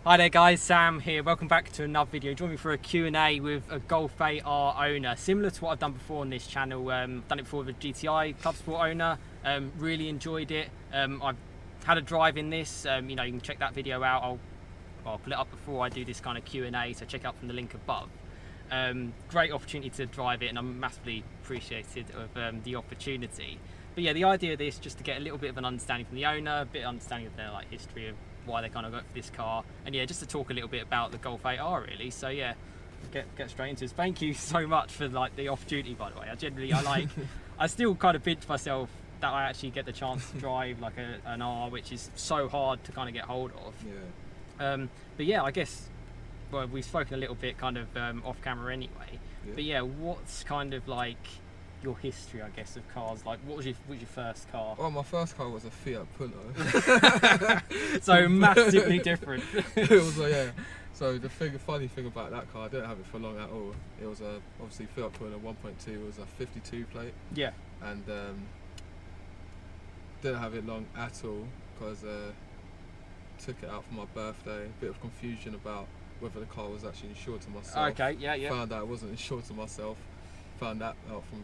Hi there guys, Sam here. Welcome back to another video. Join me for a Q&A with a Golf 8R owner. Similar to what I've done before on this channel. I've done it before with a GTI Club Sport owner. Really enjoyed it. I've had a drive in this. You can check that video out. I'll put it up before I do this kind of Q&A, so check out from the link above. Great opportunity to drive it, and I'm massively appreciated of the opportunity. But yeah, the idea of this just to get a little bit of an understanding from the owner, a bit of understanding of their history of why they kind of got for this car, and yeah, just to talk a little bit about the Golf 8R really. So yeah, get straight into this. Thank you so much for the opportunity, by the way. I still kind of pinch myself that I actually get the chance to drive an R, which is so hard to kind of get hold of. Yeah. But yeah, I guess we've spoken a little bit kind of off camera anyway. Yeah. But yeah, what's kind of your history, I guess, of cars? What was your first car? Well, my first car was a Fiat Punto. So massively different. It was yeah. So the funny thing about that car, I didn't have it for long at all. It was obviously Fiat Punto 1.2. It was a 52 plate. Yeah. And didn't have it long at all because took it out for my birthday. A bit of confusion about whether the car was actually insured to myself. Okay. Yeah. Found out it wasn't insured to myself. Found that out from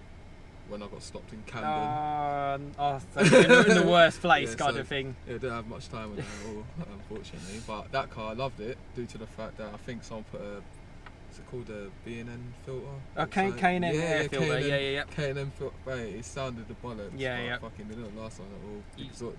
when I got stopped in Camden. So you're in the worst place, Yeah, kind so of thing. Yeah, I didn't have much time with it at all, unfortunately. But that car, I loved it due to the fact that I think someone put is it called a B&N filter? Okay, K&N air filter. Yeah. K&N filter. Mate, it sounded the bollocks. Yeah. Fucking, they didn't last long at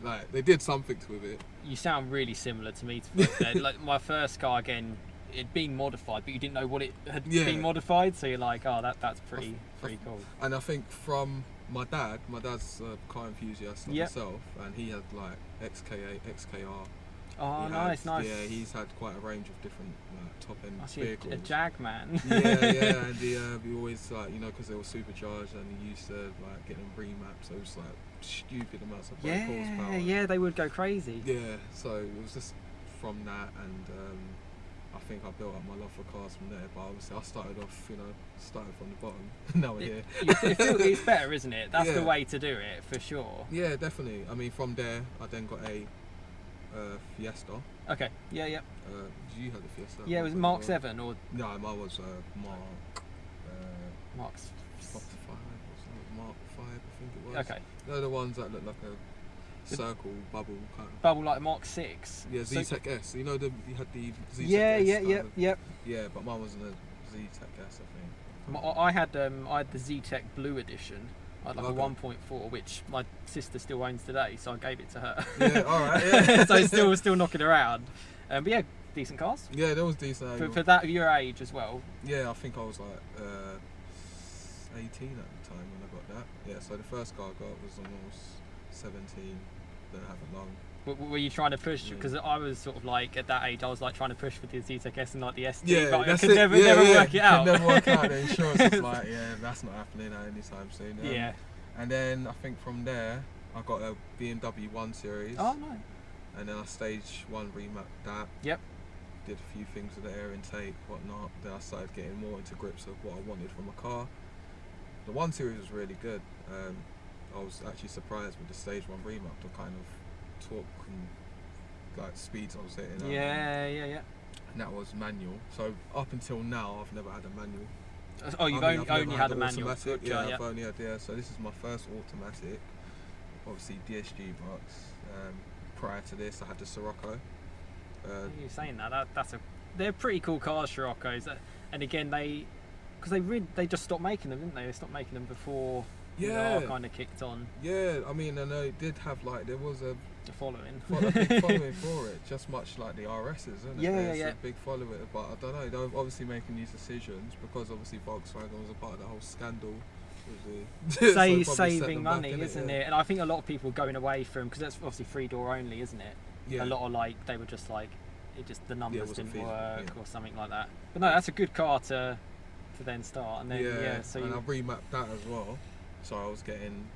all. They did something with it. You sound really similar to me. To be fair. My first car, again, it'd been modified, but you didn't know what it had been modified, so you're like, oh, that's pretty cool. And I think from my dad's a car enthusiast like myself, and he had XK8, XKR. Oh, nice. Yeah, he's had quite a range of different top end vehicles. A Jag man. yeah, and he always because they were supercharged, and he used to get them remapped, so it was stupid amounts of brake horsepower. Yeah, they would go crazy. Yeah, so it was just from that, and I think I built up my love for cars from there. But obviously I started from the bottom. Now we're here. It's better, isn't it? That's the way to do it, for sure. Yeah, definitely. I mean, from there I then got a Fiesta. Okay. Yeah. Did you have the Fiesta? Yeah, it was Mark 7 or no, mine was Mark's 5 or Mark 5, I think it was. Okay. They're the ones that look like a circle bubble kind of. Bubble like Mark 6. Yeah, Z-Tech S. You had the Z-Tech S. Yeah, but mine wasn't a Z-Tech S, I think. I had the Z-Tech Blue Edition. I had a 1.4, which my sister still owns today, so I gave it to her. Yeah, alright, yeah. So it's still knocking around. But yeah, decent cars. Yeah, that was decent. For that your age as well. Yeah, I think I was 18 at the time when I got that. Yeah, so the first car I got was almost 17. Didn't have it long. Were you trying to push? Because I was sort of at that age, I was trying to push for the Z-Tech S and the SD, yeah, but I could never work it out. Never work out. The insurance is that's not happening anytime soon. Yeah. And then I think from there, I got a BMW 1 Series. Oh, nice. And then I stage 1 remapped that. Yep. Did a few things with the air intake, whatnot. Then I started getting more into grips of what I wanted from a car. The 1 Series was really good. I was actually surprised with the stage 1 remap, the kind of torque and speeds I was hitting. Yeah. And that was manual. So up until now, I've never had a manual. Oh, you've only had a manual. Automatic. Yeah, I've only had So this is my first automatic. Obviously DSG box. Prior to this, I had the Sirocco. You're saying they're pretty cool cars, Siroccos, and again they just stopped making them, didn't they? They stopped making them before. Yeah, kind of kicked on. Yeah, I mean, I know it did have there was a following. Big following for it, just much like the RSs, isn't it? Yeah. A big following, but I don't know. They're obviously making these decisions because obviously Volkswagen was a part of the whole scandal. Saving money, isn't it? And I think a lot of people going away from, because that's obviously 3-door only, isn't it? Yeah. A lot of they were just the numbers didn't work or something like that. But no, that's a good car to then start, and then so and I remapped that as well. So I was getting,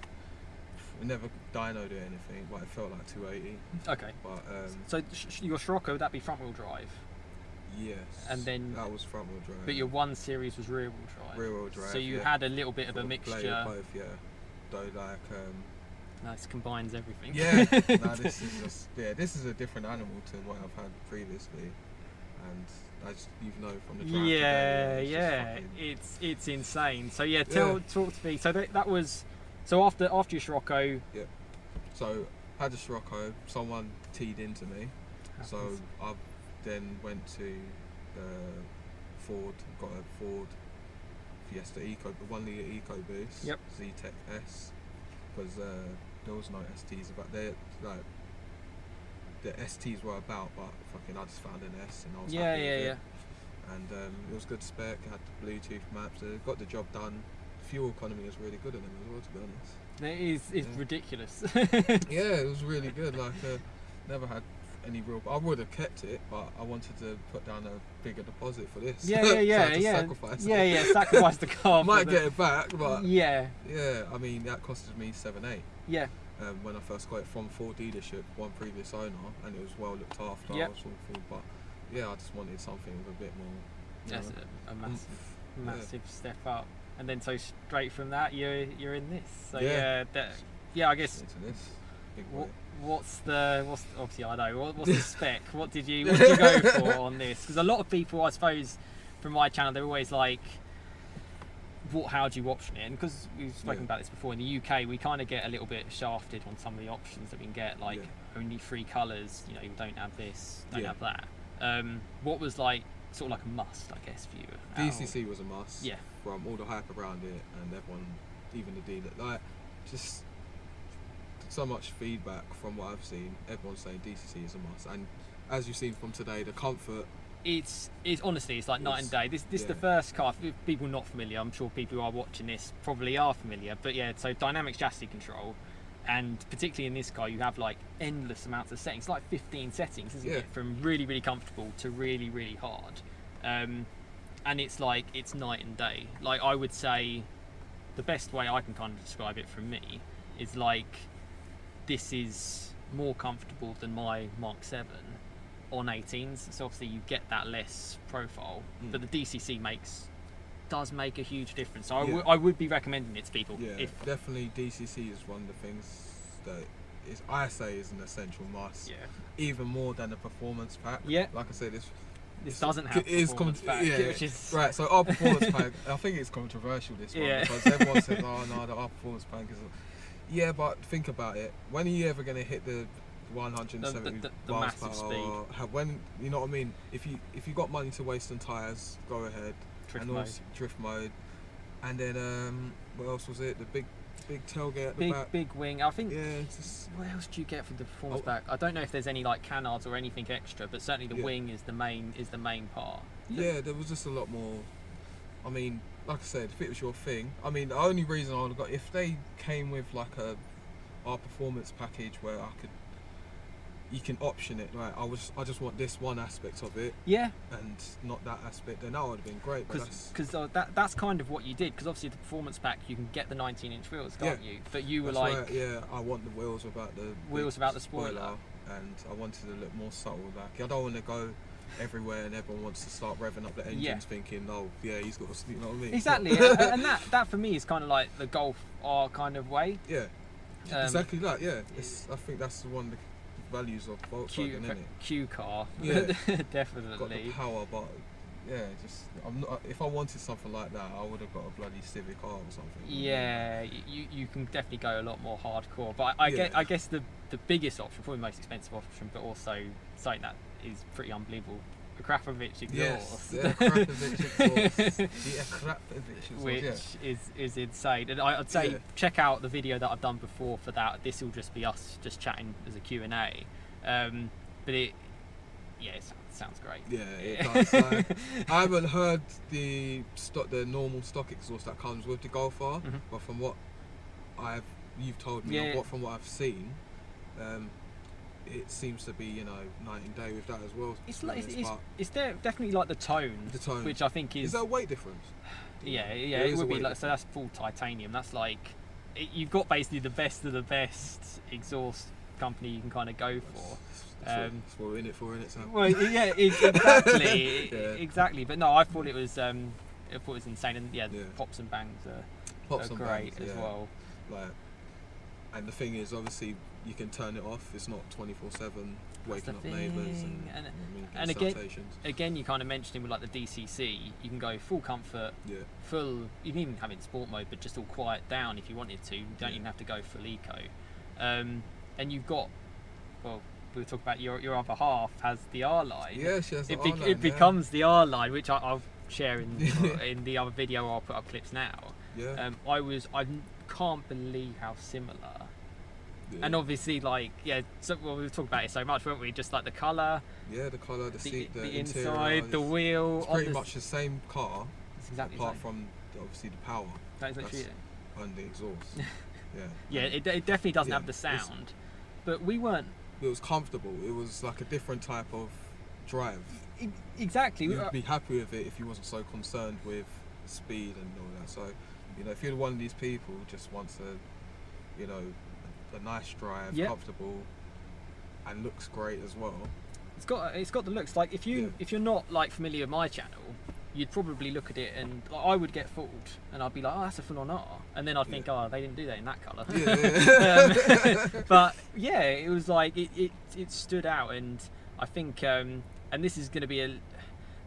I never dynoed it or anything, but it felt like 280. Okay. But so your Scirocco, would that be front wheel drive? Yes. And then that was front wheel drive. But your 1 Series was rear wheel drive. Rear wheel drive. So you had a little bit of a mixture. Both, yeah. Though This combines everything. Yeah. This is a different animal to what I've had previously. and as you know from the drive Yeah, today, yeah, it's just it's insane. So yeah, Yeah. talk to me. So that was so after your Scirocco. fucking, so had a Scirocco, someone teed into me, so I then went to Ford, got a Ford Fiesta Eco, the 1 litre Eco Boost, Yep. Z-Tech S, because there was no STs about there, like the STs were about, but fucking I just found an S and I was happy with it. And it was good spec, had the Bluetooth maps, got the job done. Fuel economy was really good in them as well, to be honest. It's ridiculous. Yeah, it was really good. Like, never had any real. I would have kept it, but I wanted to put down a bigger deposit for this. Yeah. So I had to sacrifice it. Sacrifice the car. Might get it back, but yeah. I mean that costed me 7-8. Yeah. When I first got it from Ford dealership, one previous owner, and it was well looked after. Yep. I was all full, but yeah, I just wanted something with a bit more. That's a massive step up. And then so straight from that, you're in this. So I guess. Into this. Big What's obviously I know what's the spec? What did you go for on this? Because a lot of people, I suppose, from my channel, they're always like, how do you option it? And because we've spoken about this before, in the UK we kind of get a little bit shafted on some of the options that we can get, like only 3 colours, you don't have this, don't have that. What was like sort of like a must, I guess, for you? DCC was a must. Yeah. From all the hype around it and everyone, even the dealer, like just so much feedback from what I've seen. Everyone's saying DCC is a must, and as you've seen from today, the comfort. It's honestly, it's like night and day. This is the first car. For people not familiar, I'm sure people who are watching this probably are familiar. But yeah, so dynamic chassis control, and particularly in this car, you have like endless amounts of settings, like 15 settings, isn't it? From really, really comfortable to really, really hard. And it's like it's night and day. Like I would say, the best way I can kind of describe it from me is like this is more comfortable than my Mark 7 on 18s. So obviously you get that less profile, but the DCC does make a huge difference. So I would be recommending it to people. Yeah, definitely DCC is one of the things that I say is an essential must. Yeah. Even more than the performance pack. Yeah. Like I said, this doesn't have performance pack. Yeah. Which is right. So our performance pack, I think it's controversial this one because everyone says, "Oh no, our performance pack is." Yeah, but think about it. When are you ever going to hit the 170 the miles massive per speed? hour? When, you know what I mean? If you got money to waste on tyres, go ahead. Drift mode. And then what else was it? The big tailgate at the back. Big wing. I think. Yeah. What else do you get from the performance pack? I don't know if there's any like canards or anything extra, but certainly the wing is the main part. Yeah, there was just a lot more. I mean, like I said, if it was your thing, I mean, the only reason I would have got, if they came with like our performance package where you can option it, right? I just want this one aspect of it, and not that aspect. Then that would have been great. Because that's kind of what you did. Because obviously the performance pack, you can get the 19-inch wheels, can't you? But you were like, I want the wheels without the spoiler, and I wanted to look more subtle. Like I don't want to go everywhere and everyone wants to start revving up the engines thinking, oh yeah, he's got to, you know what I mean? Exactly. And that for me is kind of like the Golf R kind of way. Yeah, exactly that. Yeah, I think that's one of the values of Volkswagen, isn't it? Q car. Yeah, definitely. Got the power, but I'm not. If I wanted something like that, I would have got a bloody Civic R or something. Yeah, you can definitely go a lot more hardcore. But I guess the biggest option, probably the most expensive option, but also something that is pretty unbelievable. Akrapovic exhaust. Yes, the Akrapovic exhaust. The Akrapovic exhaust, which is insane. And I'd say check out the video that I've done before for that. This will just be us just chatting as a Q&A. But it sounds great. Yeah, it does. Like, I haven't heard the normal stock exhaust that comes with the Golf R, but from what you've told me, from what I've seen, it seems to be, night and day with that as well. It's definitely like the tone, which I think is. Is there a weight difference? Yeah, it would be like, so that's full titanium. That's like you've got basically the best of the best exhaust company you can kind of go for. That's what we're in it for, innit? So. Well, yeah, exactly, exactly. But no, I thought it was insane, and the pops and bangs are great as well. Like, and the thing is, obviously, you can turn it off. It's not 24/7 waking up neighbours and and consultations. again, you kind of mentioned it with like the DCC. You can go full comfort, full. You can even have it in sport mode, but just all quiet down if you wanted to. You don't even have to go full eco. And you've got, well, we'll talk about your other half has the R line. Yeah, she has the R line. It becomes the R line, which I'll share in the other video. I'll put up clips now. Yeah. I can't believe how similar. Yeah. And obviously, like, so, well, we've talked about it so much, weren't we? Just like the colour. Yeah, the colour, the seat, the inside, interior, the wheel. It's pretty much the same car, exactly apart from obviously the power. That's literally it. And the exhaust. Yeah, it definitely doesn't have the sound. But we weren't. It was comfortable. It was like a different type of drive. Exactly. You'd be happy with it if you wasn't so concerned with speed and all that. So, you know, if you're one of these people who just wants a nice drive, comfortable, and looks great as well. It's got the looks. Like if you're not like familiar with my channel, you'd probably look at it and like, I would get fooled, and I'd be like, oh, that's a full-on R, and then I'd think, oh, they didn't do that in that colour. But yeah, it was like it stood out, and I think and this is going to be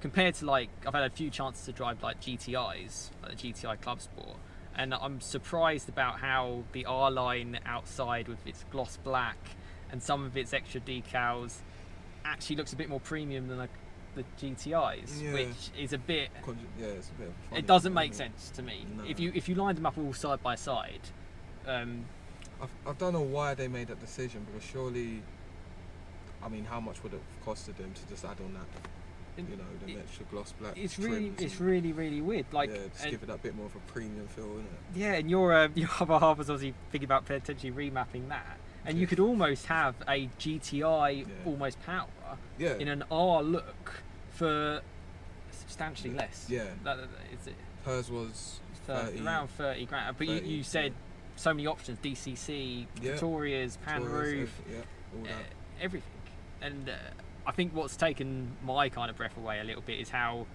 compared to, like, I've had a few chances to drive like GTIs, like the GTI Club Sport, and I'm surprised about how the R line outside with its gloss black and some of its extra decals actually looks a bit more premium than the GTIs, which is a bit. It's a bit. It doesn't make sense to me. No. If you lined them up all side by side. I don't know why they made that decision, because surely, I mean, how much would it have costed them to just add on that? You know, the extra gloss black. It's really weird. Like, just give it that bit more of a premium feel, isn't it? Yeah, and your other half was obviously thinking about potentially remapping that, and you could almost have a GTI almost power in an R look for substantially less. Yeah. Is it? Hers was around 30 grand, but 30, you said so many options: DCC, Victoria's, pan roof, all that. Everything, and. I think what's taken my kind of breath away a little bit is how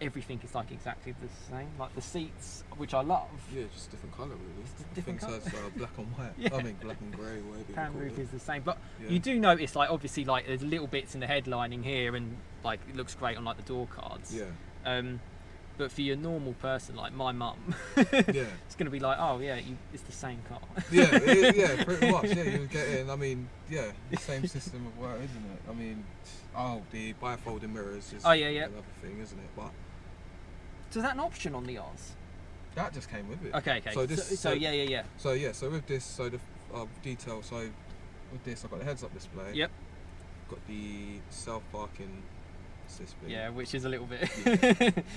everything is like exactly the same. Like the seats, which I love. Yeah, just different colour really. Different colour. Black and white. I mean black and grey. Pan roof is the same, but you do notice, like, obviously, like there's little bits in the headlining here, and like it looks great on like the door cards. Yeah. But for your normal person like my mum, it's going to be like, oh yeah, it's the same car. yeah, pretty much. Yeah, you get in. I mean, the same system of work, isn't it? I mean, the bifolding mirrors is another thing, isn't it? But so is that an option on the R's? That just came with it. Okay. So with this, the detail. So with this, I've got the heads-up display. Yep. Got the self-parking system. Yeah, which is a little bit.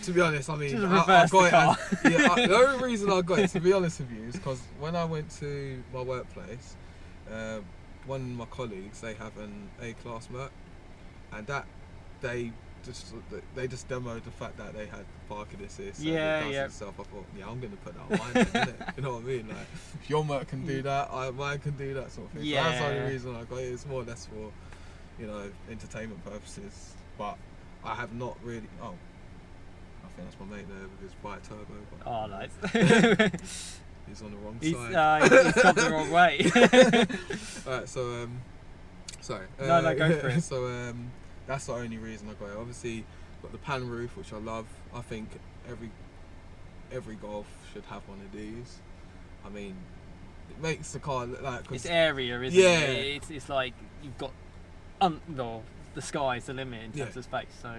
To be honest, I mean, I got it. The only reason I got it, to be honest with you, is because when I went to my workplace, one of my colleagues, they have an A-class Merc, and that they just demoed the fact that they had parking assist. Itself. I thought, I'm going to put that on mine, innit? You know what I mean? Like, if your Merc can do that, mine can do that sort of thing. Yeah. So that's the only reason I got it. It's more or less for, entertainment purposes, but I have not really. I think that's my mate there with his bike turbo. But oh, nice. He's on the wrong side. He's come the wrong way. Alright, so sorry. No, go for it. So that's the only reason I got it. Obviously, got the pan roof, which I love. I think every Golf should have one of these. I mean, it makes the car look like. It's airier, isn't it? It's like you've got. The sky's the limit in terms of space, so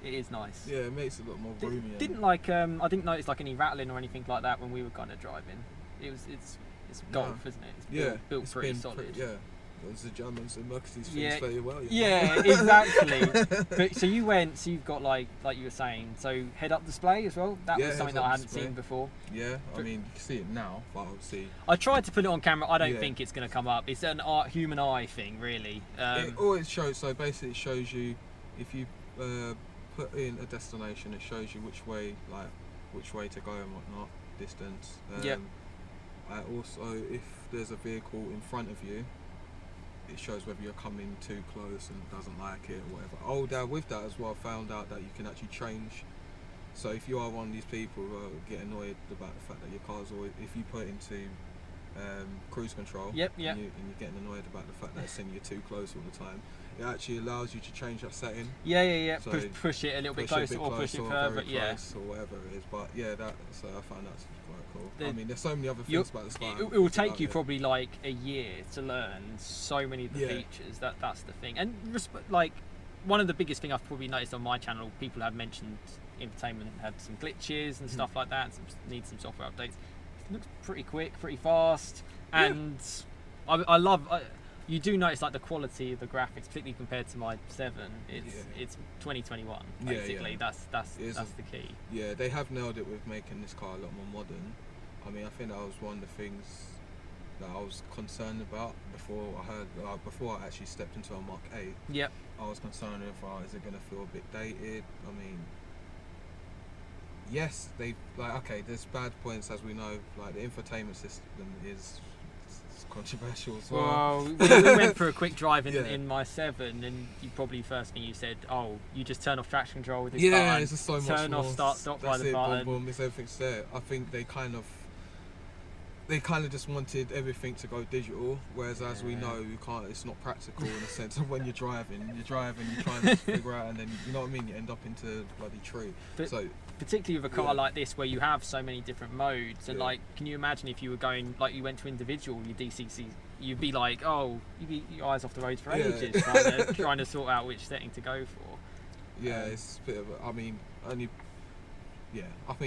it is nice. Yeah, it makes it look more roomy. I didn't notice like any rattling or anything like that when we were kind of driving. It's Golf, isn't it? It's built pretty solid. Those are Germans and Mercedes things very well. Yeah, exactly. But so you've got like you were saying, so head-up display as well. That was something that I hadn't seen before. Yeah, I mean you can see it now, but obviously. I tried to put it on camera. I don't think it's going to come up. It's an human eye thing, really. It always shows. So basically, it shows you if you put in a destination, it shows you which way to go and whatnot, distance. Also, if there's a vehicle in front of you, it shows whether you're coming too close and doesn't like it or whatever. With that as well, I found out that you can actually change. So if you are one of these people who get annoyed about the fact that your car's always, if you put it into cruise control, and you're getting annoyed about the fact that it's saying you're too close all the time, it actually allows you to change that setting. Yeah. So Push it a little bit push it closer a bit or push it closer further. very Yeah. close or whatever it is. But yeah, so I find that's quite cool. The- I mean, there's so many other things about the Sky. It will take you probably like a year to learn so many of the features. That's the thing. And like one of the biggest thing I've probably noticed on my channel, people have mentioned infotainment had some glitches and stuff like that. Needs some software updates. It looks pretty quick, pretty fast, and I love. You do notice like the quality of the graphics, particularly compared to my 7. It's 2021 basically. That's the key. Yeah, they have nailed it with making this car a lot more modern. I mean, I think that was one of the things that I was concerned about before I actually stepped into a Mark 8. Yep. I was concerned with, is it going to feel a bit dated? I mean, yes, there's bad points, as we know. Like the infotainment system is controversial as well. Well, we went for a quick drive in my 7, and you probably first thing you said, "Oh, you just turn off traction control with this button. It's just so much turn off more. start stop by the button. Boom, boom, it's everything's there." I think they kind of just wanted everything to go digital, whereas as we know, you can't. It's not practical in the sense of when you're driving, you're trying to figure out, and then you know what I mean. You end up into a bloody tree. So particularly with a car like this, where you have so many different modes, and like, can you imagine if you were going like you went to individual, your DCC, you'd be like, you'd be your eyes off the road for ages, trying to sort out which setting to go for. Yeah, it's a bit of I mean,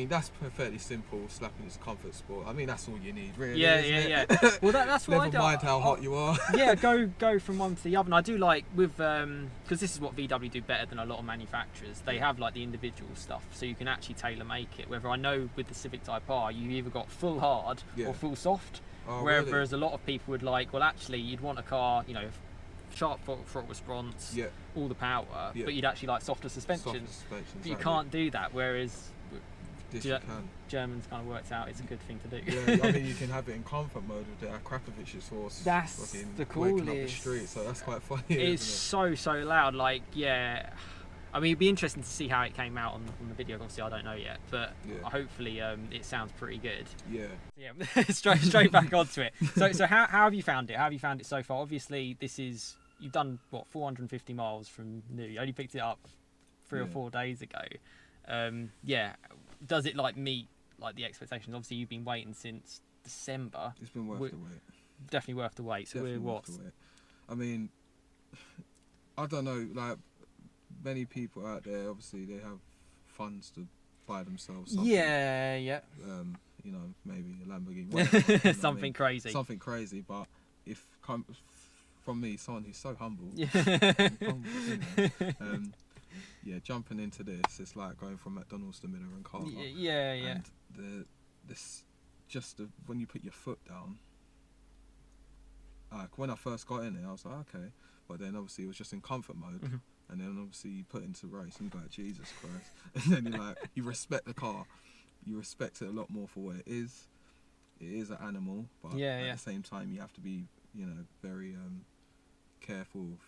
that's fairly simple. Slapping it's comfort sport. I mean, that's all you need, really. Yeah. Well, that's why. Never mind how hot you are. Yeah, go from one to the other. And I do like with because this is what VW do better than a lot of manufacturers. They have like the individual stuff, so you can actually tailor make it. Whether I know with the Civic Type R, you either got full hard or full soft. Whereas really? a lot of people would like, well, actually, you'd want a car, sharp throttle response, all the power, but you'd actually like softer suspension. But you can't do that. Whereas Germans kind of worked out it's a good thing to do. Yeah, I mean, you can have it in comfort mode with the Akrapovic's horse. That's the coolest. Waking up the street, so that's quite funny. It's so loud. Like, I mean, it'd be interesting to see how it came out on the video. Obviously, I don't know yet, but hopefully, it sounds pretty good. Yeah. straight back onto it. So how have you found it? How have you found it so far? Obviously, you've done what 450 miles from new. You only picked it up 3 or 4 days ago. Does it like meet like the expectations? Obviously, you've been waiting since December. It's been worth the wait. Definitely worth the wait. So we're what? I mean, I don't know. Like many people out there, obviously they have funds to buy themselves something. Yeah. Maybe a Lamborghini. Whatever, something crazy. Something crazy, but if from me, someone who's so humble. Jumping into this, it's like going from McDonald's to Miller and Carter. Yeah. And when you put your foot down, like when I first got in it, I was like, okay, but then obviously it was just in comfort mode, and then obviously you put into race, and you're like, Jesus Christ, and then you're like, you respect the car, you respect it a lot more for what it is. It is an animal, but at the same time, you have to be, very careful of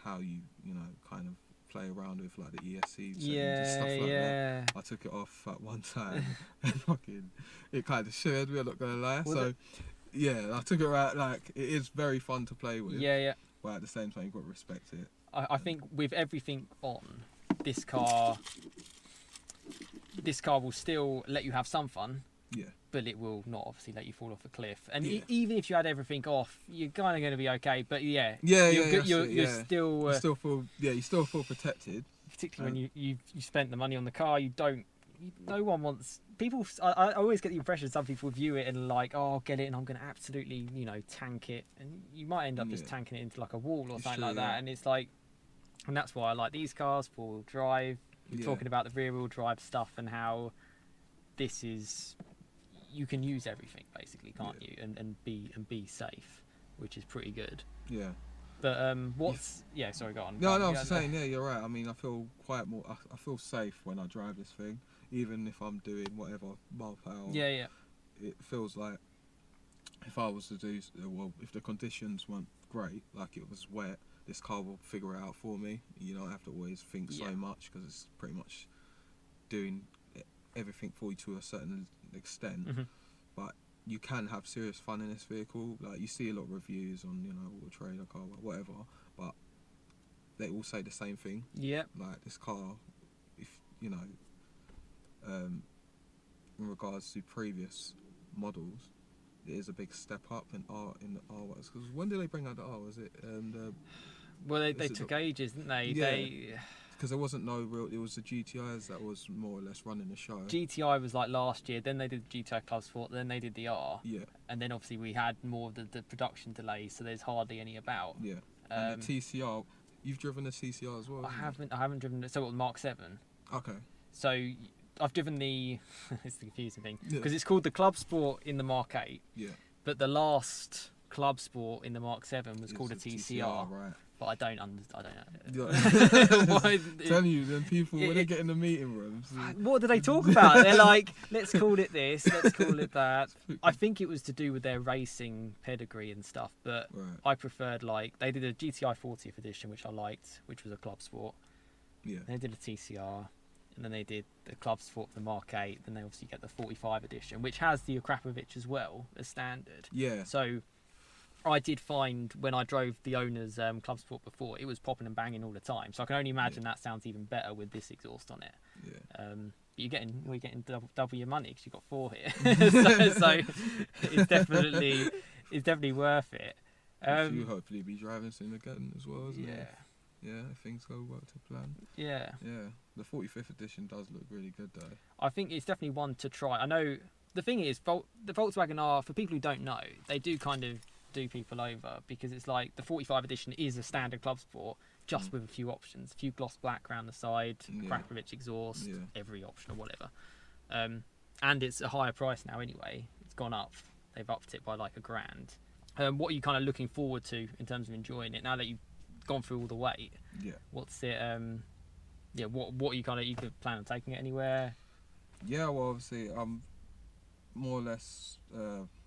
how you, kind of play around with like the ESC and stuff like that. I took it off at one time and it kind of scared me, I'm not gonna lie. I took it out. Like, it is very fun to play with. But at the same time, you've got to respect it. I think with everything on this car will still let you have some fun. But it will not obviously let you fall off a cliff. And even if you had everything off, you're kind of going to be okay. But you still feel protected. Particularly when you spent the money on the car, no one wants. People, I always get the impression some people view it and like, I'll get it and I'm going to absolutely, tank it. And you might end up just tanking it into like a wall or something like that. And it's like, and that's why I like these cars, four-wheel drive. We're talking about the rear-wheel drive stuff and how this is. You can use everything basically, can't you? And be safe, which is pretty good. Yeah. But sorry, go on. No, I was saying, you're right. I mean, I feel I feel safe when I drive this thing, even if I'm doing whatever mile per hour. Yeah. It feels like if I was to if the conditions weren't great, like it was wet, this car will figure it out for me. You don't have to always think so much because it's pretty much doing everything for you to a certain extent. But you can have serious fun in this vehicle. Like, you see a lot of reviews on, Auto Trader car, whatever, but they all say the same thing. Yep. Like this car, if you know, in regards to previous models, it is a big step up in the R ones. Because when did they bring out the R? Was it Well, they took ages, didn't they? Yeah. Because there wasn't no real. It was the GTIs that was more or less running the show. GTI was like last year. Then they did the GTI Club Sport. Then they did the R. Yeah. And then obviously we had more of the production delays, so there's hardly any about. Yeah. And the TCR, you've driven the TCR as well. I haven't driven it. So what, the Mark 7? Okay. So I've driven the. It's the confusing thing Yeah. because it's called the Club Sport in the Mark 8. Yeah. But the last Club Sport in the Mark 7 was called a the TCR. Right. But I don't know. Yeah. Why- Tell you, then people when they get in the meeting rooms. What do they talk about? They're like, let's call it this, let's call it that. I think it was to do with their racing pedigree and stuff, but Right. I preferred, like, they did a GTI 40th edition, which I liked, which was a Club Sport. Yeah. They did a TCR, and then they did the Club Sport for the Mark 8, then they obviously get the 45 edition, which has the Akrapovic as well, as standard. Yeah. So I did find when I drove the owner's Club Sport before, it was popping and banging all the time. So I can only imagine that sounds even better with this exhaust on it. Yeah. But you're getting double your money because you've got 4 here. so it's definitely worth it. You hopefully be driving soon again as well, isn't Yeah. it? Yeah, if things go well to plan. Yeah. Yeah. The 45th edition does look really good though. I think it's definitely one to try. I know the thing is, the Volkswagen R, for people who don't know, they do kind of do people over because it's like the 45 edition is a standard Club Sport just with a few options, a few gloss black around the side, Akrapovic exhaust, every option or whatever, and it's a higher price now anyway. It's gone up, they've upped it by like $1,000. What are you kind of looking forward to in terms of enjoying it now that you've gone through all the weight? What's it what are you kind of, you could plan on taking it anywhere? Yeah, well obviously more or less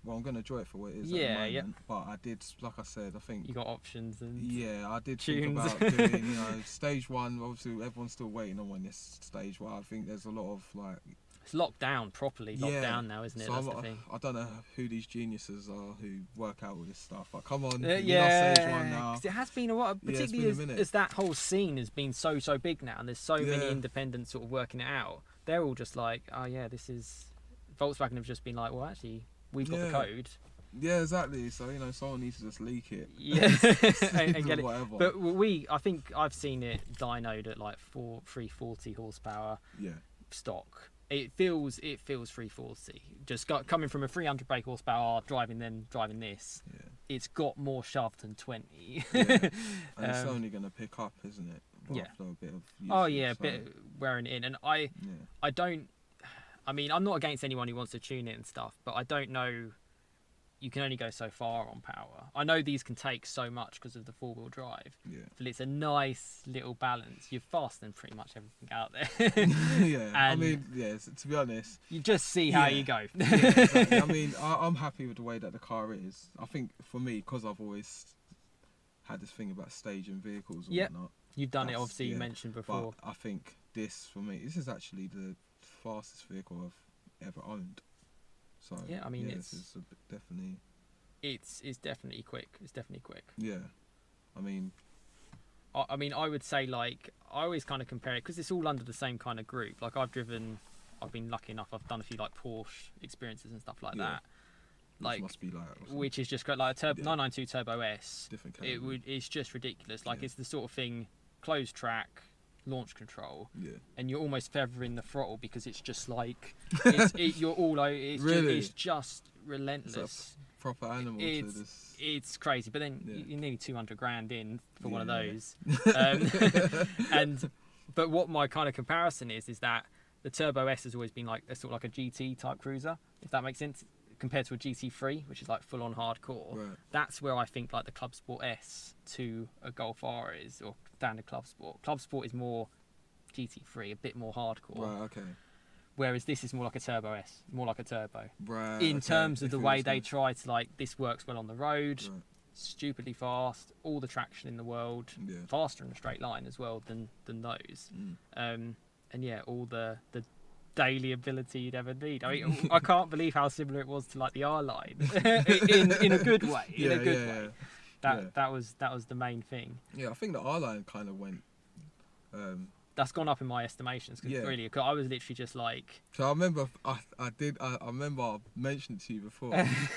I'm going to enjoy it for what it is at the moment, but I did, like I said, I think you got options and I did tunes. think about doing stage 1. Obviously everyone's still waiting on when this stage 1. I think there's a lot of like, it's locked down properly, locked down now, isn't it? So that's the thing. I don't know who these geniuses are who work out all this stuff. Like, come on, stage 1 now. 'Cause it has been a while, particularly as that whole scene has been so big now, and there's so many independents sort of working it out. They're all just like, oh yeah, this is. Volkswagen have just been like, well, actually, we've got the code. Yeah, exactly. So someone needs to just leak it. Yeah, and get it. Whatever. But I think I've seen it dynoed at like 340 horsepower. Yeah. Stock. It feels 340. Just coming from a 300 brake horsepower driving this. Yeah. It's got more shove than 20. Yeah. And it's only going to pick up, isn't it? After a bit of usage, a bit wearing it in, and I don't. I mean, I'm not against anyone who wants to tune it and stuff, but I don't know. You can only go so far on power. I know these can take so much because of the 4-wheel drive. Yeah. But it's a nice little balance. You're faster than pretty much everything out there. Yeah. I mean, to be honest, you just see how you go. Yeah, exactly. I mean, I'm happy with the way that the car is. I think for me, because I've always had this thing about staging vehicles and whatnot. You've done it, obviously. You mentioned before. But I think this, for me, this is actually the fastest vehicle I've ever owned. So yeah, I mean, it's definitely. It's definitely quick. It's definitely quick. Yeah, I mean, I would say, like, I always kind of compare it because it's all under the same kind of group. Like I've been lucky enough. I've done a few like Porsche experiences and stuff like that. Like, must be like, which is just great, like a 992 Turbo S. Different category. It's just ridiculous. Like it's the sort of thing, closed track, launch control, and you're almost feathering the throttle because it's just like you're all over. It's just relentless. It's a proper animal. It's crazy, but then you're nearly 200 grand in for one of those. But what my kind of comparison is that the Turbo S has always been like a sort of like a GT type cruiser, if that makes sense, compared to a GT3, which is like full on hardcore. Right. That's where I think like the Club Sport S to a Golf R is, or standard Club Sport. Club Sport is more GT3, a bit more hardcore. Right, okay. Whereas this is more like a Turbo S, more like a turbo. Right. In terms of the way they try to, like, this works well on the road, stupidly fast, all the traction in the world, faster in a straight line as well than those. And yeah, all the daily ability you'd ever need. I mean, I can't believe how similar it was to like the R line in a good way. That was the main thing. Yeah, I think the R line kind of went. That's gone up in my estimations. Cause really, cause I was literally just like. So I remember I remember I mentioned it to you before.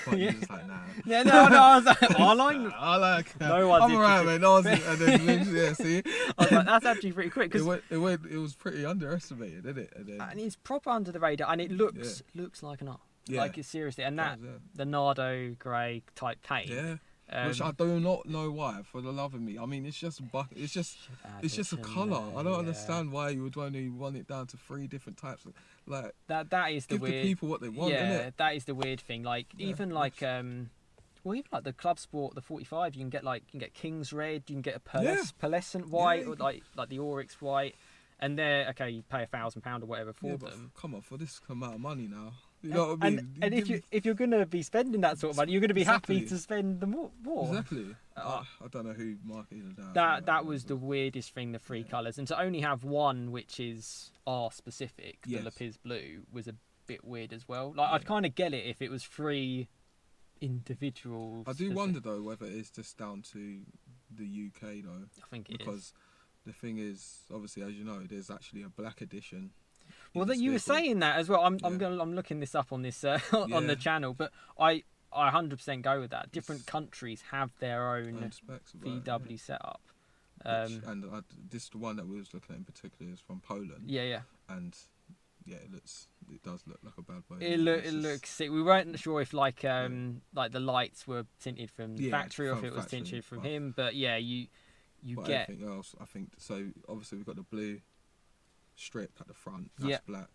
But you was like, nah. Yeah, no, I was like, R-line? I like. No one's I'm alright, man. No one's, and then yeah, see. I was like, that's actually pretty quick. Cause it was pretty underestimated, didn't it? And it's proper under the radar, and it looks like an R. Yeah. Like it's seriously, and the Nardo grey type paint. Yeah. Which I do not know why, for the love of me. I mean, it's just a colour. I don't understand why you would only want it down to 3 different types. Like that is the give weird. the people what they want. Yeah, innit? that is the weird thing. Like even like even like the Club Sport, the 45, you can get King's Red, you can get a pearlescent white, or like the Oryx white, and they're okay. You pay £1,000 or whatever for them. Come on, for this amount of money now. You know what I mean? And if you're gonna be spending that sort of money, you're gonna be happy to spend the more. Exactly. I don't know who marketed that. That was the weirdest thing. The 3 colours, and to only have one which is R specific, the Lapis Blue, was a bit weird as well. Like I'd kind of get it if it was 3 individuals. I do wonder though whether it's just down to the UK though. I think it is. Because the thing is, obviously, as you know, there's actually a black edition. Well, that you were saying that as well. I'm looking this up on this on the channel, but I 100% go with that. Different countries have their own specs VW setup. And this the one that we was looking at in particular is from Poland. Yeah. And yeah, it does look like a bad boy. It looks sick. We weren't sure if like the lights were tinted from the factory or if it was tinted from him, but yeah, you get anything else. I think so. Obviously, we've got the blue strip at the front. That's black.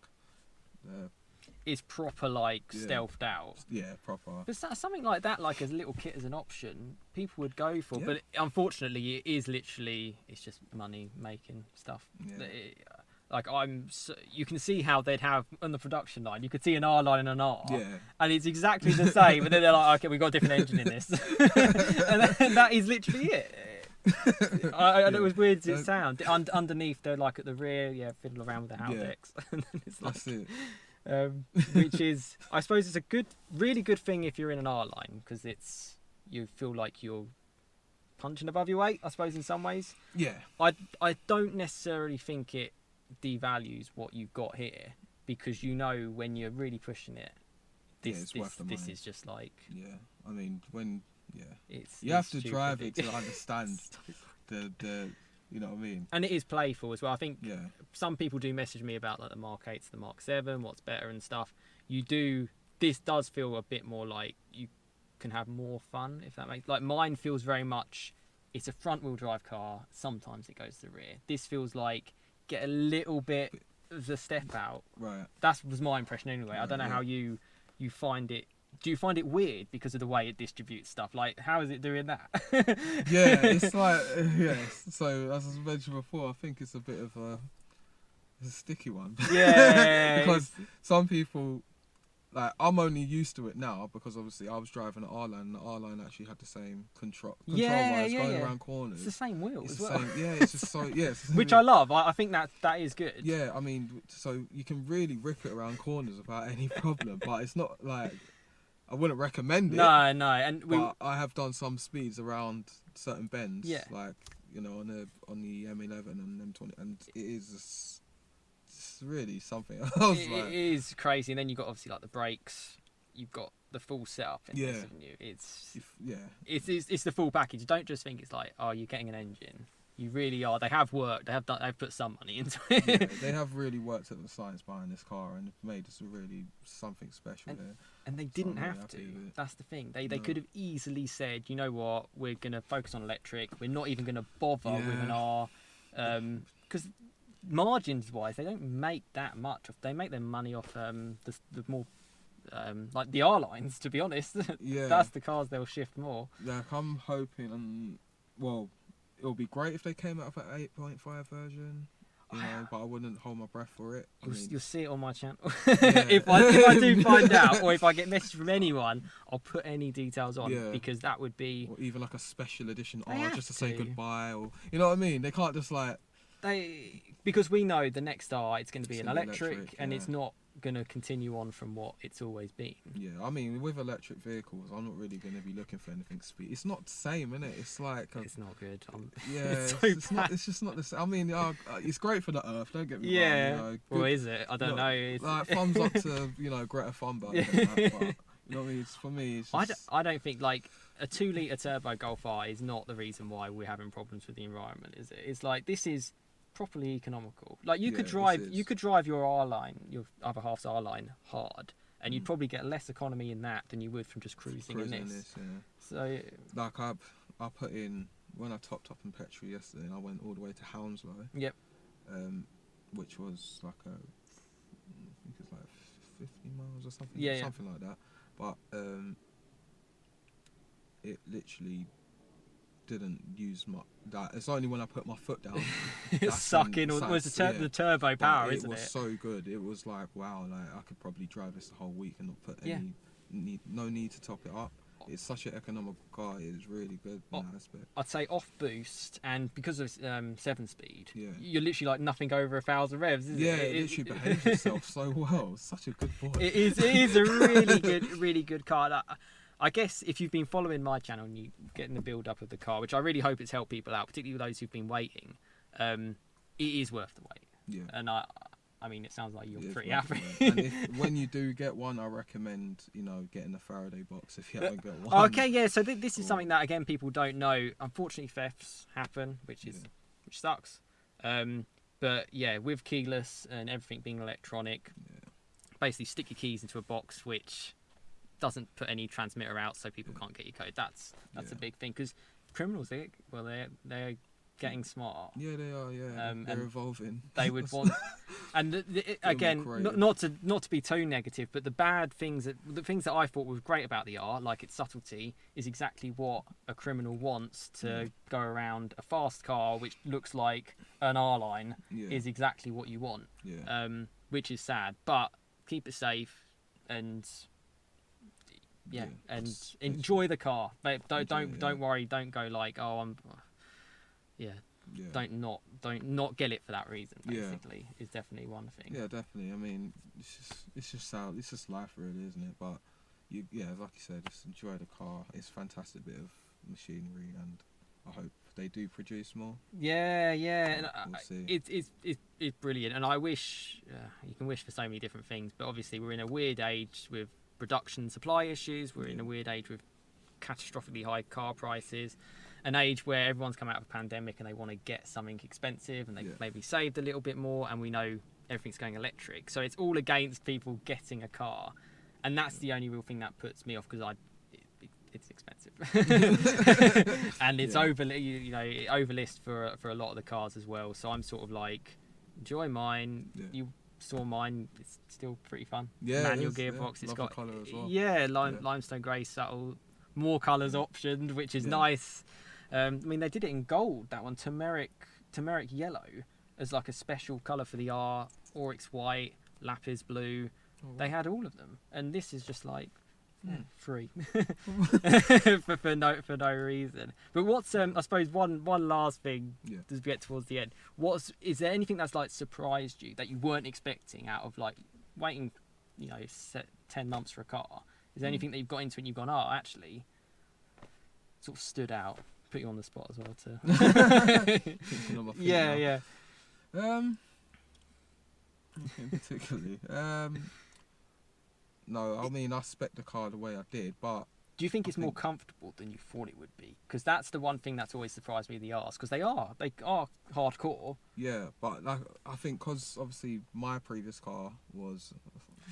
It's proper like stealthed out. Yeah, proper. But something like that, like as a little kit as an option, people would go for. But unfortunately, it is literally it's just money making stuff. Yeah. You can see how they'd have on the production line. You could see an R line and an R, and it's exactly the same. But then they're like, okay, we've got a different engine in this, and that is literally it. I know it was weird as it sound. Underneath, they're like at the rear, fiddle around with the Haldex, and then it's like, that's it. Which is, I suppose, it's a really good thing if you're in an R line because you feel like you're punching above your weight. I suppose in some ways. Yeah. I don't necessarily think it devalues what you've got here because you know when you're really pushing it, this is just like. Yeah, I mean when. Yeah, you have to drive it to understand the you know what I mean. And it is playful as well. I think some people do message me about like the Mark 8 to the Mark 7, what's better and stuff. This does feel a bit more like you can have more fun if that makes like mine feels very much. It's a front wheel drive car. Sometimes it goes to the rear. This feels like get a little bit of the step out. Right. That was my impression anyway. I don't know how you find it. Do you find it weird because of the way it distributes stuff? Like, how is it doing that? Yeah, it's like, so, as I mentioned before, I think it's a bit of a sticky one. Yeah. Because some people, like, I'm only used to it now because obviously I was driving an R-Line and the R-Line actually had the same control wise going around corners. It's the same wheel it's as the well. Same, yeah, it's just so, Which I love. I think that is good. Yeah, I mean, so you can really rip it around corners without any problem, but it's not like... I wouldn't recommend it. No, and but I have done some speeds around certain bends, like on the M11 and M20, and it is it's really something else. It is crazy, and then you've got obviously like the brakes, you've got the full setup in this, haven't you? It's the full package. Don't just think it's like you're getting an engine. You really are. They have worked. They've put some money into it. Yeah, they have really worked at the science behind this car and made this really something special there. And they didn't have to. That's the thing. They could have easily said, you know what, we're gonna focus on electric. We're not even gonna bother with an R, because margins wise, they don't make that much. They make their money off the more. Like the R lines, to be honest. That's the cars they'll shift more. Like I'm hoping, it'll be great if they came out with an 8.5 version, but I wouldn't hold my breath for it. You'll see it on my channel. If I do find out, or if I get messaged from anyone, I'll put any details on because that would be... Or even like a special edition R just to say goodbye, or you know what I mean? They can't just like... because we know the next R it's going to be It's an gonna be electric, and yeah. it's not going to continue on from what it's always been. Yeah, I mean, with electric vehicles, I'm not really going to be looking for anything speed. It's not the same, innit? It's like It's not good. yeah, it's it's so not. bad. It's just not the same. I mean, it's great for the earth. Don't get me wrong. Yeah. You know, Well, good, is it? I don't look, know. It's, like thumbs up to Greta Thunberg. And that, but, you know what I mean? For me, it's just, I don't think like a 2-litre turbo Golf R is not the reason why we're having problems with the environment, is it? It's like this is properly economical. Like you could drive your R line, your other half's R line hard, and you'd probably get less economy in that than you would from just cruising in this. Yeah. So like I put in when I topped up in petrol yesterday, and I went all the way to Hounslow. Yep. Which was like I think it's like 50 miles or something. Yeah, something like that. But it literally didn't use much. That it's only when I put my foot down. it's sucking. Or was the turbo power, isn't it? It was so good. It was like wow. Like I could probably drive this the whole week and not put any no need to top it up. It's such an economical car. It's really good in that aspect. I'd say off boost, and because of 7-speed, Yeah. you're literally like nothing over 1,000 revs, isn't Yeah, it? it literally behaves itself so well. It's such a good boy. It is a really good car. I guess if you've been following my channel and you getting the build up of the car, which I really hope it's helped people out, particularly those who've been waiting, it is worth the wait. Yeah. And I mean, it sounds like you're pretty worth happy. it. And when you do get one, I recommend getting the Faraday box if you haven't got one. Okay, yeah. So this is something that again people don't know. Unfortunately, thefts happen, which sucks. But yeah, with keyless and everything being electronic, basically stick your keys into a box which doesn't put any transmitter out, so people can't get your code. That's a big thing, because criminals, they're getting smart. Yeah, they are. Yeah, they're evolving. They would want, and again, not to be too negative, but the things that I thought was great about the R, like its subtlety, is exactly what a criminal wants to go around a fast car, which looks like an R line, is exactly what you want. Yeah. Which is sad, but keep it safe and. Yeah, and enjoy the car. Don't worry. Don't go like, oh, don't not get it for that reason. Basically, is definitely one thing. Yeah, definitely. I mean, it's just life, really, isn't it? But like you said, just enjoy the car. It's a fantastic bit of machinery, and I hope they do produce more. Yeah, and we'll see. It's brilliant, and I wish you can wish for so many different things, but obviously we're in a weird age with production supply issues. We're in a weird age with catastrophically high car prices, an age where everyone's come out of a pandemic and they want to get something expensive and they maybe saved a little bit more, and we know everything's going electric, so it's all against people getting a car, and that's the only real thing that puts me off, because it's expensive and it's overlist for a lot of the cars as well, so I'm sort of like, enjoy mine. You saw mine, it's still pretty fun. Manual gearbox, it's got colour as well. Limestone grey, subtle, more colours optioned, which is nice. I mean, they did it in gold, that one, turmeric yellow, as like a special colour for the R, oryx white, lapis blue. They had all of them, and this is just like free for no reason. But what's I suppose one last thing as we get towards the end, is there anything that's like surprised you that you weren't expecting out of like waiting 10 months for a car? Is there anything that you've got into and you've gone, actually sort of stood out, put you on the spot as well too? yeah Nothing particularly. No, I mean, I spec the car the way I did, but do you think it's more comfortable than you thought it would be? Because that's the one thing that's always surprised me with the R's, because they are hardcore. Yeah, but like, I think because obviously my previous car was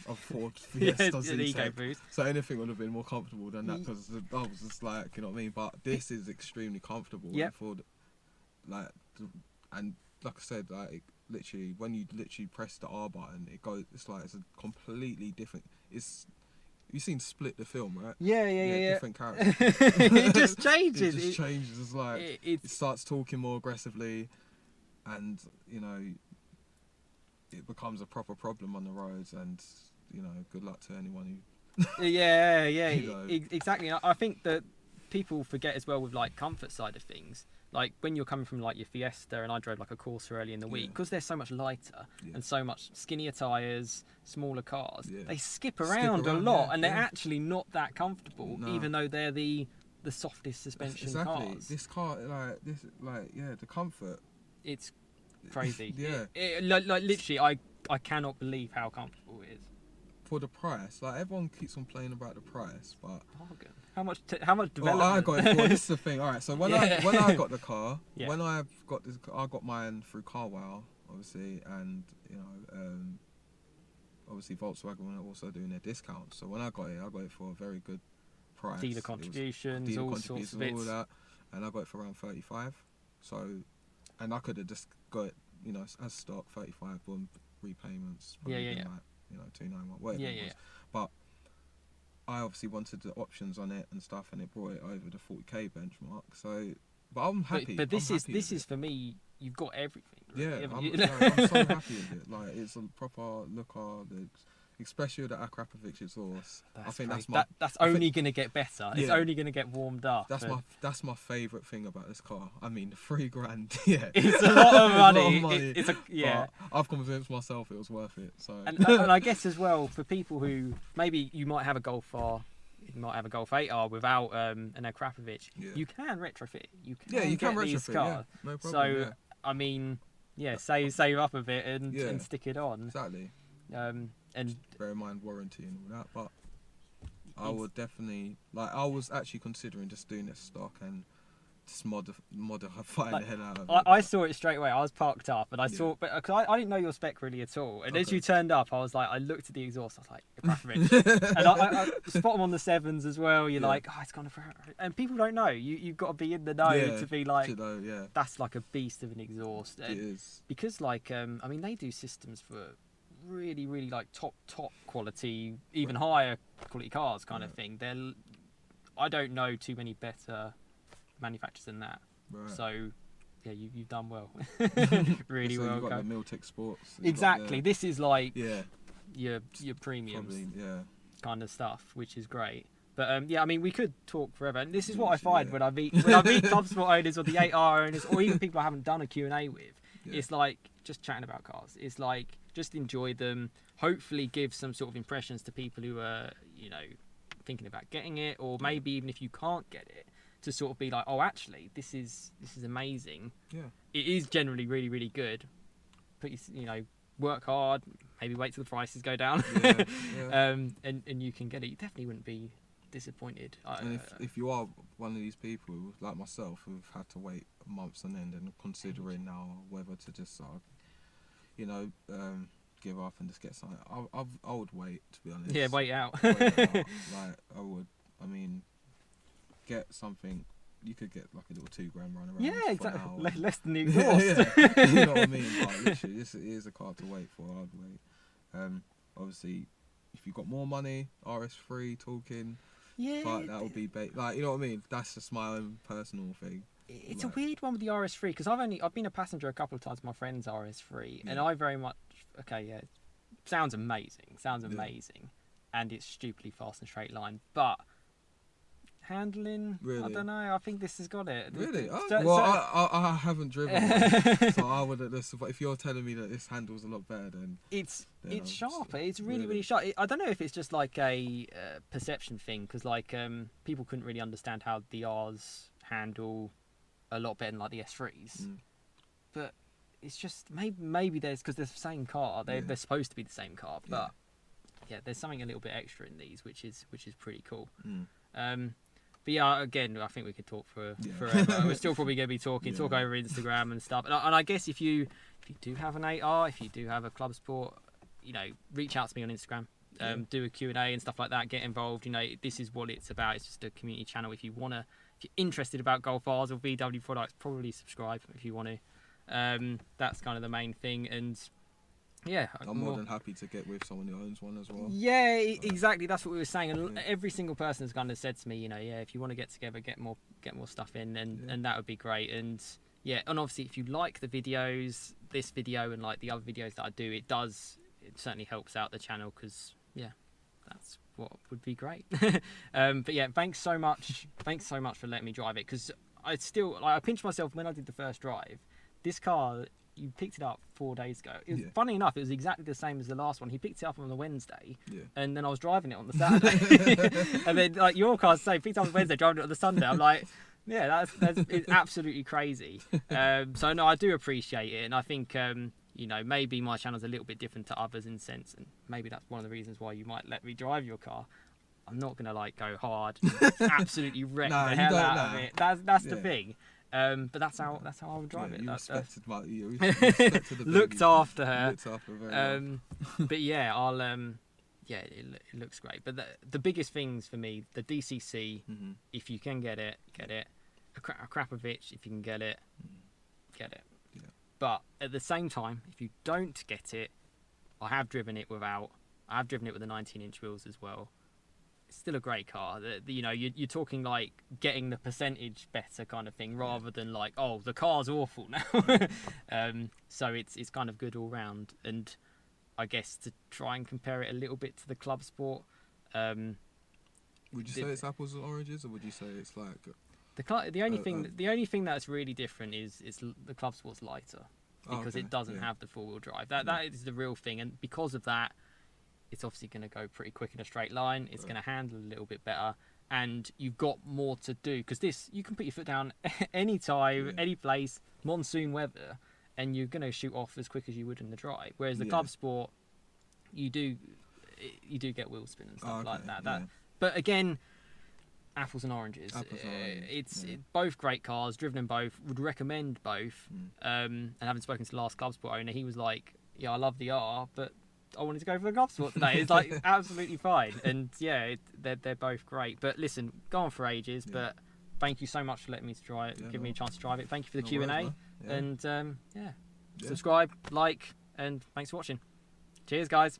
a Ford Fiesta Z-Tech, so anything would have been more comfortable than that, because I was just like, you know what I mean? But this is extremely comfortable. Yeah. And like I said, like literally when you literally press the R button, it goes. It's like it's a completely different. You've seen Split, the film, right? Yeah. Different character. It just changes. It just changes. It's like it starts talking more aggressively, and it becomes a proper problem on the roads. And good luck to anyone who. Yeah. Exactly. I think that people forget as well with like comfort side of things. like when you're coming from like your Fiesta, and I drove like a Corsa early in the week, because they're so much lighter and so much skinnier tyres, smaller cars, they skip around a lot, and they're actually not that comfortable, even though they're the softest suspension cars. This car, the comfort. It's crazy. Like literally, I cannot believe how comfortable it is. For the price, like everyone keeps on playing about the price, but how much development? Well, I got it for. This is the thing. All right, so when I got the car, when I got this, I got mine through CarWow, obviously, and obviously Volkswagen were also doing their discounts. So when I got it for a very good price. Dealer contributions, all sorts of bits. All that, and I got it for around 35. So, and I could have just got it, as stock, 35, boom, repayments. Like, 291, whatever it was. But I obviously wanted the options on it and stuff, and it brought it over the 40k benchmark. So, but I'm happy. But this is for me. You've got everything. Right? Yeah, I'm so happy with it. Like, it's a proper look car. Especially with the Akrapovic exhaust. I think that's only going to get better. It's only going to get warmed up. That's my favourite thing about this car. I mean, the $3,000. Yeah, it's a lot of money. But I've convinced myself it was worth it. So and I guess as well, for people who maybe you might have a Golf R, you might have a Golf 8R without an Akrapovic. You can retrofit. You can get these cars. Yeah, no problem. So I mean, save up a bit and stick it on. Exactly. And bear in mind warranty and all that, but I would definitely, I was actually considering just doing this stock and just modifying the hell out of it. I saw it straight away. I was parked up and I saw, but cause I didn't know your spec really at all. And as you turned up, I was like, I looked at the exhaust. I was like, Akrapovic. And I spot them on the 7s as well. You're like, oh, it's gone for. And people don't know. You've got to be in the know to be like, that's like a beast of an exhaust. It is because I mean, they do systems for really like top quality, even higher quality cars kind of thing. I don't know too many better manufacturers than that. So you've done well. Really well. You've got the Miltech Sports. Exactly. This is like your premiums kind of stuff, which is great. But I mean, we could talk forever, and this is what I find when I meet Club Sport owners or the 8R owners, or even people I haven't done a Q&A with. It's like just chatting about cars. It's like just enjoy them. Hopefully, give some sort of impressions to people who are thinking about getting it, or maybe even if you can't get it, to sort of be like, oh, actually, this is amazing. Yeah, it is generally really good. But work hard. Maybe wait till the prices go down. And you can get it. You definitely wouldn't be disappointed. And if you are one of these people like myself who've had to wait months on end and considering now whether to just give up and just get something, I would wait, to be honest. Yeah, wait out. Like I would. I mean, get something. You could get like a little $2,000 run around. Yeah, exactly. Less than the exhaust. You know what I mean? Like, literally, this is a car to wait for. I'd wait. Obviously, if you've got more money, RS3 talking. Yeah. But that would be you know what I mean? That's just my own personal thing. It's a weird one with the RS3 because I've been a passenger a couple of times with my friend's RS3, and I very much sounds amazing, and it's stupidly fast and straight line, but handling, really? I don't know. I think this has got it. Really? I haven't driven one, so I would. But if you're telling me that this handles a lot better, then it's sharper. It's really sharp. I don't know if it's just like a perception thing because people couldn't really understand how the R's handle a lot better than like the S3s, but it's just maybe there's because they're the same car. They're supposed to be the same car, but there's something a little bit extra in these, which is pretty cool. But yeah, again, I think we could talk for forever. We're still probably going to be talk over Instagram and stuff. And I guess if you do have an 8R, if you do have a Club Sport, reach out to me on Instagram. Do a Q&A and stuff like that. Get involved. This is what it's about. It's just a community channel. If you're interested about Golf R's or VW products, probably subscribe if you want to. That's kind of the main thing. And yeah, I'm more than happy to get with someone who owns one as well. Yeah, exactly. That's what we were saying. And every single person has kind of said to me, if you want to get together, get more stuff in, and that would be great. And yeah, and obviously if you like the videos, this video and like the other videos that I do, it certainly helps out the channel because that's what would be great. But yeah, thanks so much for letting me drive it because I still like I pinched myself when I did the first drive. This car, you picked it up 4 days ago. It was, funny enough, it was exactly the same as the last one. He picked it up on the Wednesday, and then I was driving it on the Saturday. And then like your car's the same, picked it up on Wednesday, driving it on the Sunday. I'm like, yeah, it's absolutely crazy. So no, I do appreciate it, and I think you know, maybe my channel's a little bit different to others in sense, and maybe that's one of the reasons why you might let me drive your car. I'm not gonna like go hard, and absolutely wreck the hell out of it. That's the thing. But that's how I would drive it. You respected the looked after her. Looked after her very well. But yeah, I'll yeah, it looks great. But the biggest things for me, the DCC, if you can get it, get it. Akrapovic, if you can get it, get it. Yeah. But at the same time, if you don't get it, I have driven it without. I have driven it with the 19-inch wheels as well. It's still a great car. You know, you're talking like getting the percentage better kind of thing, rather than like, oh, the car's awful now. So it's kind of good all round. And I guess to try and compare it a little bit to the club sport. Would you say it's apples and oranges, or would you say it's like the only thing that's really different is the club sport's lighter, because it doesn't have the 4-wheel drive. That is the real thing, and because of that, it's obviously going to go pretty quick in a straight line. It's going to handle a little bit better, and you've got more to do, because this, you can put your foot down any time, any place, monsoon weather, and you're going to shoot off as quick as you would in the drive. Whereas the club sport, you do get wheel spin and stuff like that. But again, apples and oranges. It's both great cars, driven in both, would recommend both. And having spoken to the last club sport owner, he was like, yeah, I love the R, but I wanted to go for the club sport today. It's like absolutely fine. And yeah, they're both great. But listen, go on for ages, but thank you so much for letting me try it, giving me a chance to drive it. Thank you for the Q&A. And subscribe, like, and thanks for watching. Cheers, guys.